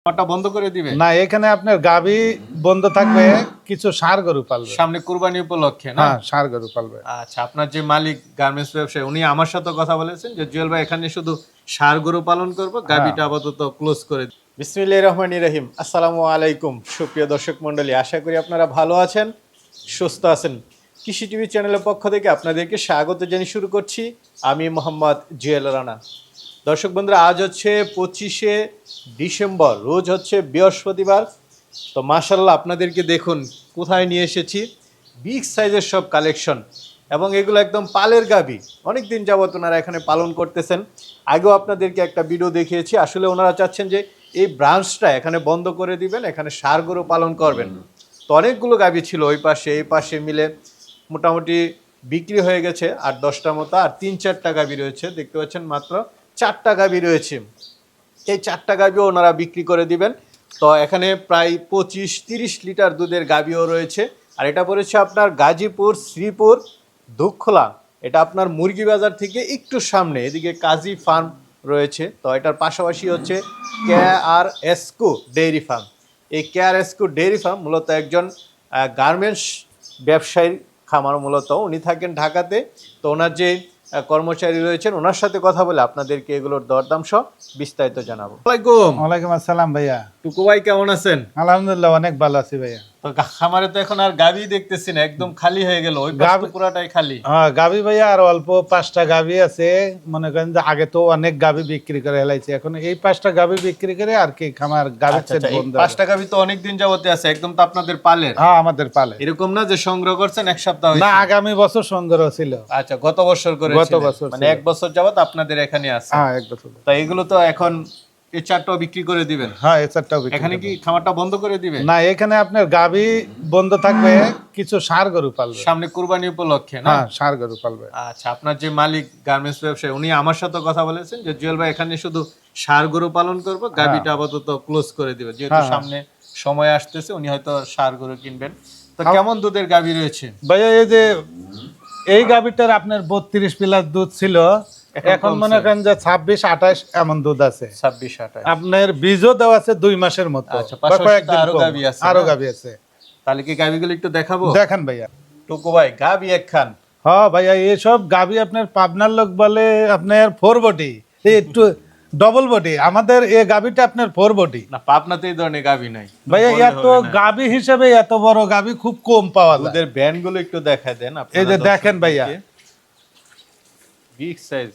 খামারটা বন্ধ করে দিবে না, এখানে আপনার গাভী বন্ধ থাকবে, কিছু ষাঁড় গরু পালবে। সামনে কুরবানি উপলক্ষে না? হ্যাঁ, ষাঁড় গরু পালবে। আচ্ছা, আপনার যে মালিক গার্মেন্টস ব্যবসায়ী উনি আমার সাথে কথা বলেছেন যে জুয়েল ভাই এখানে শুধু ষাঁড় গরু পালন করব, গাভীটা আপাতত ক্লোজ করে দিই। বিসমিল্লাহির রহমানির রহিম। আসসালামু আলাইকুম সুপ্রিয় দর্শক মণ্ডলী, আশা করি আপনারা ভালো আছেন, সুস্থ আছেন। কৃষি টিভি চ্যানেলের পক্ষ থেকে আপনাদেরকে স্বাগত জানিয়ে শুরু করছি আমি মোহাম্মদ জুয়েল রানা। দর্শক বন্ধুরা, আজ হচ্ছে 25শে ডিসেম্বর, রোজ হচ্ছে বৃহস্পতিবার। তো মাশাআল্লাহ আপনাদেরকে দেখুন কোথায় নিয়ে এসেছি, বিগ সাইজের সব কালেকশন, এবং এগুলো একদম পালের গাভী। অনেক দিন যাবত ওনারা এখানে পালন করতেছেন। আগেও আপনাদেরকে একটা ভিডিও দেখিয়েছি। আসলে ওনারা চাচ্ছেন যে এই ব্রাঞ্চটা এখানে বন্ধ করে দিবেন, এখানে ষাঁড় গরু পালন করবেন। তো অনেকগুলো গাভী ছিল ওই পাশে এই পাশে মিলে, মোটামুটি বিক্রি হয়ে গেছে 8-10টার মতো, আর 3-4টা গাভী রয়েছে। দেখতে পাচ্ছেন মাত্র 4টা গাভী রয়েছে। এই 4টা গাভীও ওনারা বিক্রি করে দিবেন। তো এখানে প্রায় 25-30 লিটার দুধের গাভীও রয়েছে। আর এটা পড়েছে আপনার গাজীপুর শ্রীপুর দুঃখলা, এটা আপনার মুরগি বাজার থেকে একটু সামনে, এদিকে কাজী ফার্ম রয়েছে। তো এটার পাশাপাশি হচ্ছে KRESCO ডেইরি ফার্ম। এই KRESCO ডেইরি ফার্ম মূলত একজন গার্মেন্টস ব্যবসায়ীর খামার, মূলত উনি থাকেন ঢাকাতে। তো ওনার যে কর্মচারী রয়েছেন ওনার সাথে কথা বলে আপনাদেরকে এগুলোর দরদাম সহ বিস্তারিত জানাবো। ওয়ালাইকুম। ওয়ালাইকুম আসসালাম ভাইয়া। টুকু ভাই কেমন আছেন? আলহামদুলিল্লাহ, অনেক ভালো আছি ভাইয়া। তো খামারে তো এখন আর গাভী দেখতেছি না, একদম খালি হয়ে গেল, ওই পাশ তো পুরাটাই খালি। হ্যাঁ, গাভী ভাইয়া আর অল্প 5টা গাভী আছে। মনে করেন যে আগে তো অনেক গাভী বিক্রি করে হেলাইছে, এখন এই 5টা গাভী বিক্রি করে আর কি খামার গাভী সেট বন্ধ। 5টা গাভী তো অনেক দিন যাবতে আছে, একদম তো আপনাদের পালের? হ্যাঁ, আমাদের পালে। এরকম না যে সংগ্রহ করছেন এক সপ্তাহ না, আগামী বছর সংগ্রহ ছিল। আচ্ছা, গত বছর করে, গত বছর মানে 1 বছর যাবত আপনাদের এখানে আছে। হ্যাঁ, 1 বছর। তো এগুলো তো এখন এই 4টাও বিক্রি করে দিবেন? হ্যাঁ, এই 4টাও বিক্রি। এখানে কি খামারটা বন্ধ করে দিবেন? না, এখানে আপনার গাভী বন্ধ থাকবে, কিছু ষাঁড় গরু পালবে। সামনে কুরবানি উপলক্ষে না? হ্যাঁ, ষাঁড় গরু পালবে। আচ্ছা, আপনার যে মালিক গার্মেন্টস ব্যবসায়ী উনি আমার সাথে কথা বলেছেন যে জুয়েল ভাই এখানে শুধু ষাঁড় গরু পালন করব, গাভীটা আপাতত ক্লোজ করে দিবে, যেহেতু সামনে সময় আসতেছে উনি হয়তো ষাঁড় গরু কিনবেন। তো কেমন দুধের গাভী রয়েছে ভাইয়া? এই যে এই গাভীটার আপনার 32 প্লাস দুধ ছিল, এখন মনে করেন যে 26-28 এমন দুধ আছে। 26-28 আপনার বীজও দেওয়া আছে 2 মাসের মতো। আচ্ছা, পাশাপাশি আরো গাভী আছে? আরো গাভী আছে। তাহলে কি গাভীগুলো একটু দেখাবো? দেখেন ভাইয়া। টুকু ভাই গাভী একখান। হ্যাঁ ভাইয়া, এইসব গাভী আপনার পাবনার লোক বলে আপনার 4 বডি, একটু ডবল বডি। আমাদের এই গাভীটা আপনার 4 বডি। না, পাবনাতে এই ধরনের গাভী নাই ভাইয়া। এত গাভী হিসেবে এত বড় গাভী খুব কম পাওয়া যায়। দুধের ব্যান্ড গুলো একটু দেখায় দেন। এই যে দেখেন ভাইয়া, বিগ সাইজ।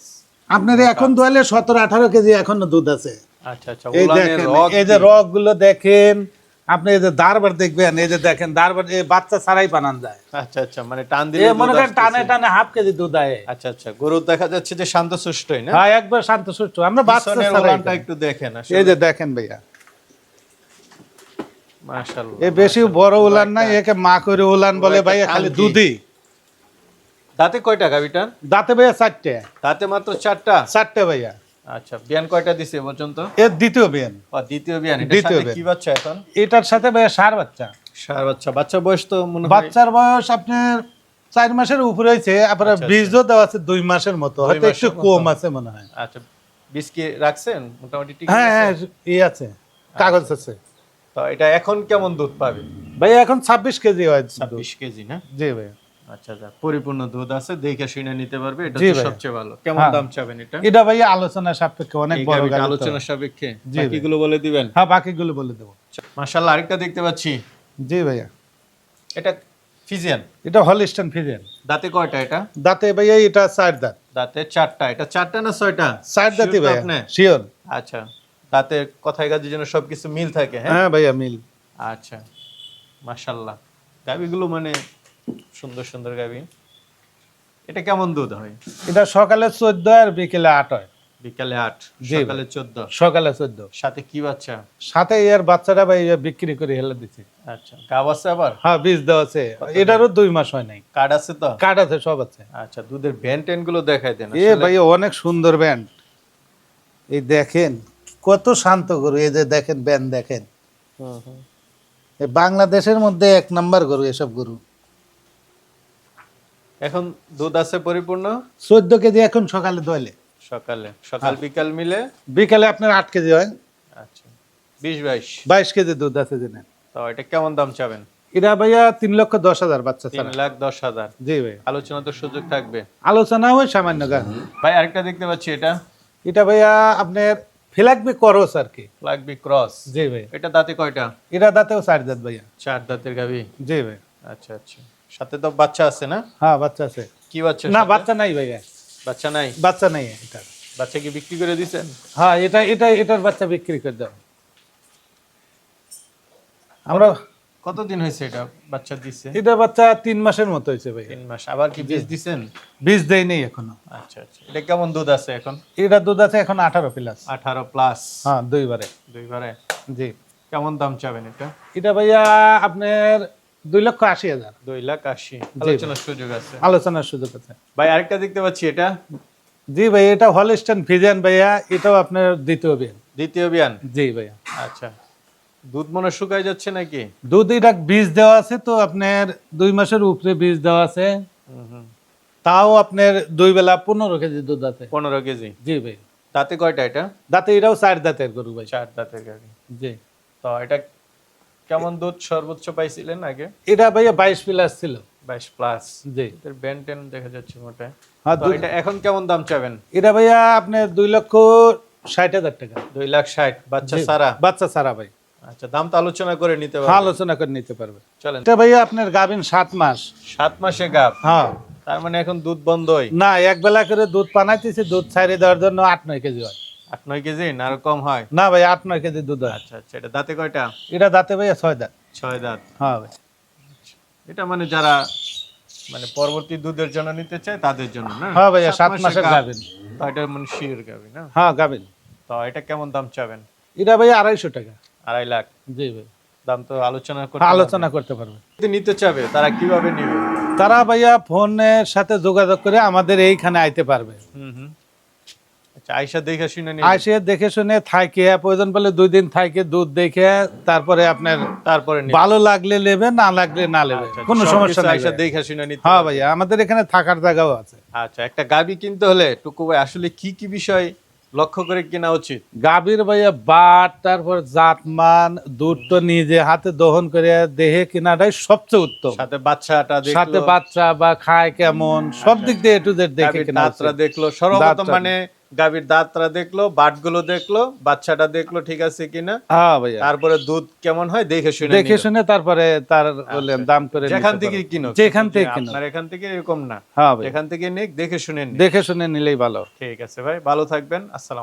আপনার এখন দোয়ালে 17-18 কেজি এখনো দুধ আছে। আচ্ছা আচ্ছা, এই দেখেন, এই যে রগ গুলো দেখেন আপনি, এই যে দারবার দেখবেন, এই যে দেখেন দারবার, এই বাচ্চা ছাড়াই বানান যায়। আচ্ছা আচ্ছা, মানে টান দিলে মনে করেন টানে টানে হাফ কেজি দুধ আয়। আচ্ছা আচ্ছা, গরু দেখা যাচ্ছে যে শান্তশিষ্টই না? হ্যাঁ, একবার শান্তশিষ্ট। আমরা বাচ্চা ছাড়াইটা একটু দেখেন। এই যে দেখেন ভাইয়া, মাশাআল্লাহ, এই বেশি বড় উলান নাই, একে মা করে উলান বলে ভাইয়া, খালি দুধই। দাঁতে কয়টা গাভীটা? দাঁতে ভাইয়া 4টে। দাঁতে মাত্র 4টা? 4টে ভাইয়া। আচ্ছা, বিয়ান কয়টা দিছে পর্যন্ত? এর দ্বিতীয় বিয়ান। ও, দ্বিতীয় বিয়ান। এটার সাথে কি বাচ্চা এখন? এটার সাথে ভাইয়া ষাঁড় বাচ্চা। ষাঁড় বাচ্চা। বাচ্চা বয়স তো মনে হয়? বাচ্চার বয়স আপনার 4 মাসের উপরে হয়েছে। আপনার বীজও দেওয়া আছে 2 মাসের মতো, হয়তো একটু কম আছে মনে হয়। আচ্ছা, বীজ কি রাখছেন মোটামুটি? ঠিক হ্যাঁ আছে, হ্যাঁ, এই আছে, কাগজ আছে। তো এটা এখন কেমন দুধ পাবে ভাইয়া? এখন 26 কেজি হয়। 26 কেজি না? জি ভাইয়া। আচ্ছা আচ্ছা, পরিপূর্ণ দুধ আছে, দেখে শুনে নিতে পারবে, এটা জি তো ভাইয়া। সবচেয়ে ভালো। কেমন দাম চাবেন এটা? এটা ভাইয়া আলোচনা সাপেক্ষে, অনেক এই বড় গাভীটা গাড়ি। আলোচনা সাপেক্ষে জি বাকিগুলো বলে দিবেন? হ্যাঁ, বাকিগুলো বলে দেবো। মাশাআল্লাহ, আরেকটা দেখতে পাচ্ছি। জি ভাইয়া। এটা ফিজিয়ান? এটা হলিস্টাইন ফ্রিজিয়ান। দাঁতে কয়টা এটা? দাঁতে ভাইয়া এটা 4 দাঁত। দাঁতে 4টা। এটা 4টা না 6টা? 4 দাঁতই Sure তো ভাইয়া, আপনি? শিওর। আচ্ছা, দাঁতে কথায় কাজে যেন সবকিছু মিল থাকে। হ্যাঁ হ্যাঁ ভাইয়া, মিল। আচ্ছা, মাশাআল্লাহ, গাভীগুলো মানে সুন্দর সুন্দর গাভী। এটা কেমন দুধ হয়? এটা সকালে 14 আর বিকেলে 8 হয়। বিকালে 8, জি সকালে 14। সকালে 14। সাথে কি বাচ্চা? সাথে এর বাচ্চাটা ভাইয়া বিক্রি করে হেলে দিছি। আচ্ছা, গাব আছে আবার? হ্যাঁ, বীজ দেওয়া আছে। এটারও 2 মাস হয় নাই। কার্ড আছে তো? কার্ড আছে, সব আছে। আচ্ছা, দুধের ব্যান্ড টেন গুলো দেখাই দেন। এ ভাইয়া অনেক সুন্দর ব্যান্ড। এই দেখেন কত শান্ত গরু। এই যে দেখেন ব্যান্ড দেখেন। এই বাংলাদেশের মধ্যে 1 নাম্বার গরু এসব গরু। এখন দুধ আছে পরিপূর্ণ? 14 কেজি এখন সকালে দোয়ালে। সকাল বিকাল মিলে? বিকালে আপনার 8 কেজি হয়। আচ্ছা, 20-22 22 কেজি দুধ আছে দিনে। তো এটা কেমন দাম চাবেন? এটা ভাইয়া 3,10,000 বাচ্চা ছাড়া। 3,10,000। জি ভাই, আলোচনা তো সুযোগ থাকবে। আলোচনা হয় সামান্য গান। ভাই আরেকটা দেখতে পাচ্ছি, এটা এটা ভাইয়া আপনার ফিলাকবি করস আর কি। লাগবি ক্রস। জি ভাই, এটা দাঁতে কয়টা? এটা দাঁতেও 4 দাঁত ভাইয়া। 4 দাঁতের গাভী। জি ভাই। আচ্ছা আচ্ছা, সাথে তো বাচ্চা আছে না? হ্যাঁ বাচ্চা আছে। কি বাচ্চা? না সাথে? বাচ্চা নাই ভাইয়া, বাচ্চা নাই। বাচ্চা নাই এটা। বাচ্চা কি বিক্রি করে দিছেন? হ্যাঁ এটার বাচ্চা বিক্রি করে দাও। আমরা কতদিন হয়েছে এটা বাচ্চা দিছে? এটা বাচ্চা 3 মাসের মতো হয়েছে ভাই। 3 মাস। আবার কি বীজ দিছেন? বীজ দেই নেই এখনো। আচ্ছা আচ্ছা, এটা কেমন দুধ আছে এখন? এটা দুধ আছে এখন 18 প্লাস। 18 প্লাস। হ্যাঁ দুইবারে। দুইবারে। জি। কেমন দাম চাবেন এটা? এটা ভাইয়া আপনার 2,80,000। 2,80,000। আলোচনার সুযোগ আছে। আলোচনার সুযোগ আছে। ভাই আরেকটা দেখতে পাচ্ছি, এটা জি ভাই, এটা হলস্টাইন ফ্রিজিয়ান ভাইয়া, এটাও আপনার দ্বিতীয় বিয়ান। দ্বিতীয় বিয়ান। জি ভাইয়া। আচ্ছা, দুধ মনে হয় শুকায় যাচ্ছে নাকি? দুধ এটা বীজ দেওয়া আছে তো আপনার 2 মাসের উপরে বীজ দেওয়া আছে। তাও আপনার 2 বেলা 15 কেজি দুধ আছে। 15 কেজি। জি ভাই। দাঁতে কয়টা এটা? দাঁতে এটাও 4 দাঁতের গরু ভাই। 4 দাঁতের গাভী। জি। তো এটা কেমন দুধ সর্বোচ্চ পাইছিলেন আগে? এটা ভাইয়া 22 প্লাস ছিল। 22 প্লাস। জি। এর ব্যান্ড টেন দেখা যাচ্ছে মোটা। হ্যাঁ তো এটা এখন কেমন দাম চাবেন? এটা ভাইয়া আপনার 2,60,000 টাকা। 2,60,000 বাচ্চা সারা। বাচ্চা ছাড়া ভাই। আচ্ছা, দাম তো আলোচনা করে নিতে হ্যাঁ পারবেন। আলোচনা করে নিতে পারবে। চলেন। এটা ভাইয়া আপনার গাভিন 7 মাস। 7 মাসে গাব। হ্যাঁ। তার মানে এখন দুধ বন্ধই। না এক বেলা করে দুধ পানাইতেছি, দুধ ছাড়িয়ে দেওয়ার জন্য 8-9 কেজি হয়। 8-9 কেজি না আরো কম হয়? না ভাই 8-9 কেজি দুধ হয়। আচ্ছা আচ্ছা, এটা দাঁতে কয়টা? এটা দাঁতে ভাইয়া 6 দাঁত। 6 দাঁত। হ্যাঁ ভাই। এটা মানে যারা মানে পরবর্তী দুধের জন্য নিতে চায় তাদের জন্য না? হ্যাঁ ভাইয়া 7 মাসের মাসের গাব। গাভিন। তো এটা মানে শিওর গাভী না? হ্যাঁ গাভিন। তো এটা কেমন দাম চাবেন? এটা ভাইয়া 250 টাকা। 2.5 লাখ। জি ভাই। দাম তো আলোচনা করতে হ্যাঁ, পারবেন। আলোচনা করতে পারবে। যদি নিতে চাবে তারা কিভাবে নেবে? তারা ভাইয়া ফোনের সাথে যোগাযোগ করে আমাদের এইখানে আইতে পারবে। আচ্ছা, আয়শা দেখে শুনে নিবে। আইসে দেখে শুনে থাকে, প্রয়োজন বলে 2 দিন থাকে, দুধ দেখে তারপরে আপনার তারপরে নিবে। ভালো লাগলে নেবে, না লাগলে না নেবে, আচ্ছা, কোনো সবকিছু সমস্যা নাই আয়শা ভাইয়া। দেখে শুনে নিতে হ্যাঁ পারবে। ভাইয়া, আমাদের এখানে থাকার জায়গাও আছে। আচ্ছা, একটা গাবি কিনতে হলে টুকু ভাই আসলে কি কি বিষয় লক্ষ্য করে কেনা উচিত? গাভীর ভাইয়া বাট, তারপর জাতমান, দুধ তো নিজে হাতে দহন করে দেহে কেনাটাই সবচেয়ে উত্তম। সাথে বাচ্চাটা দেখলো, সাথে বাচ্চা বা খায় কেমন, সব দিক দিয়ে A to Z দেখে গাভীর কেনা দাঁতরা উচিত। দেখলো, সর্বপ্রথম দাঁতটা। মানে গাভীর দাঁতরা দেখলো, বাটগুলো দেখলো, বাচ্চাটা দেখলো ঠিক আছে কিনা, হ্যাঁ ভাইয়া, তারপরে দুধ কেমন হয় দেখে শুনে দেখে নিলো। শুনে তারপরে তার বললেন দাম করে যেখান নিতে থেকে পারো। কিনো, যেখান থেকে কিনো, আপনার এখান থেকে এরকম না, হ্যাঁ ভাই, যেখান থেকে নিক দেখে শুনে নিন। দেখে শুনে নিলেই ভালো। ঠিক আছে ভাই, ভালো থাকবেন। আসসালাম।